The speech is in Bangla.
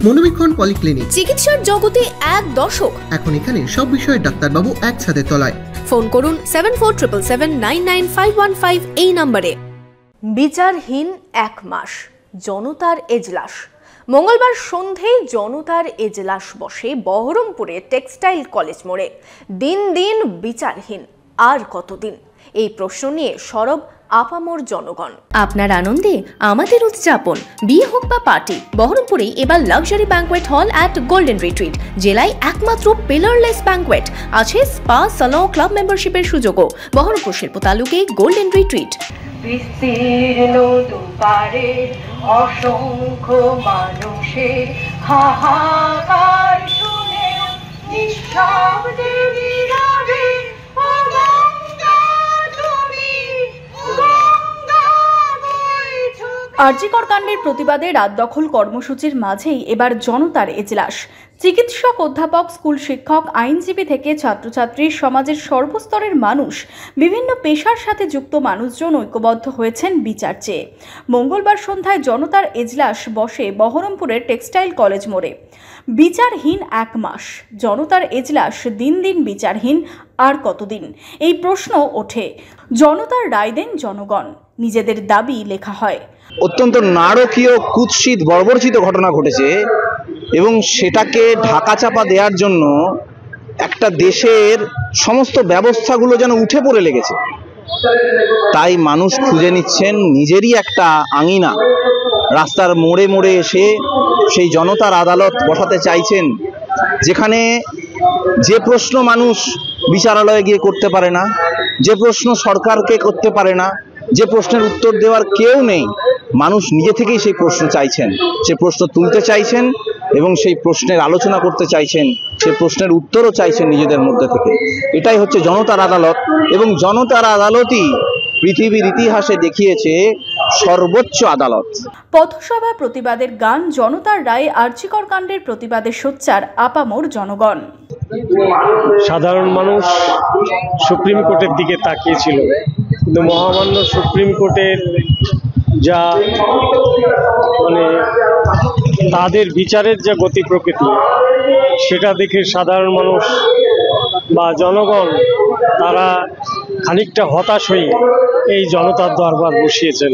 মনোবীক্ষণ পলিক্লিনিক, চিকিৎসার জগতে এক দশক। এখন এখানে সব বিষয়ে ডাক্তারবাবু এক ছাদের তলায়। ফোন করুন 7477799515 এই নম্বরে। বিচারহীন এক মাস, জনতার এজলাস। মঙ্গলবার সন্ধ্যেয় জনতার এজলাস বসে বহরমপুরে টেক্সটাইল কলেজ মোড়ে। দিন দিন বিচারহীন, আর কতদিন? এই প্রশ্ন নিয়ে সরব আপামর জনগণ। আপনার আনন্দে আমাদের উদযাপন। বিয়ে হোক বা পার্টি, বহরমপুরে এবার luxury banquet hall at golden retreat. জেলায় একমাত্র পিলারলেস ব্যাংকোয়েট, আছে স্পা, সালন, ক্লাব মেম্বারশিপের সুযোগও। বহরমপুর শিল্প তালুকে গোল্ডেন রিট্রিট। বিস্তীর্ণ দুপারে অসংখ্য মানুষের হাহাকার শুনে নিঃশব্দে নীরবে আরজিকর কাণ্ডের প্রতিবাদে রাত দখল কর্মসূচির মাঝেই এবার জনতার এজলাস। চিকিৎসক, অধ্যাপক, স্কুল শিক্ষক, আইনজীবী থেকে ছাত্রছাত্রী, সমাজের সর্বস্তরের মানুষ, বিভিন্ন পেশার সাথে যুক্ত মানুষজন ঐক্যবদ্ধ হয়েছেন বিচার চেয়ে। মঙ্গলবার সন্ধ্যায় জনতার এজলাস বসে বহরমপুরের টেক্সটাইল কলেজ মোড়ে। বিচারহীন এক মাস, জনতার এজলাস দিন দিন বিচারহীন, আর কতদিন? এই প্রশ্ন ওঠে। জনতার রায় দেন জনগণ, নিজেদের দাবি লেখা হয়। অত্যন্ত নারকীয়, কুৎসিত, বর্বরচিত ঘটনা ঘটেছে এবং সেটাকে ঢাকাচাপা দেওয়ার জন্য একটা দেশের সমস্ত ব্যবস্থাগুলো যেন উঠে পড়ে লেগেছে। তাই মানুষ খুঁজে নিচ্ছেন নিজেরই একটা আঙিনা। রাস্তার মোড়ে মোড়ে এসে সেই জনতার আদালত বসাতে চাইছেন, যেখানে যে প্রশ্ন মানুষ বিচারালয়ে গিয়ে করতে পারে না, যে প্রশ্ন সরকারকে করতে পারে না, যে প্রশ্নের উত্তর দেওয়ার কেউ নেই, মানুষ নিজে থেকেই সেই প্রশ্ন চাইছেন, সে প্রশ্ন তুলতে চাইছেন এবং সেই প্রশ্নের আলোচনা করতে চাইছেন, সে প্রশ্নের উত্তরও চাইছেন নিজেদের মধ্যে থেকে। এটাই হচ্ছে জনতার আদালত, এবং জনতার আদালতই পৃথিবীর ইতিহাসে দেখিয়েছে সর্বোচ্চ আদালত। পথসভা, প্রতিবাদের গান, জনতার রায়, আরজিকর কাণ্ডের প্রতিবাদে সোচ্চার আপামর জনগণ। সাধারণ মানুষ সুপ্রিম কোর্টের দিকে তাকিয়েছিল, কিন্তু মহামান্য সুপ্রিম কোর্টের যা তাদের বিচারের যা গতি প্রকৃতি, সেটা দেখে সাধারণ মানুষ বা জনগণ তারা খানিকটা হতাশ হয়ে এই জনতার দরবার বসিয়েছেন।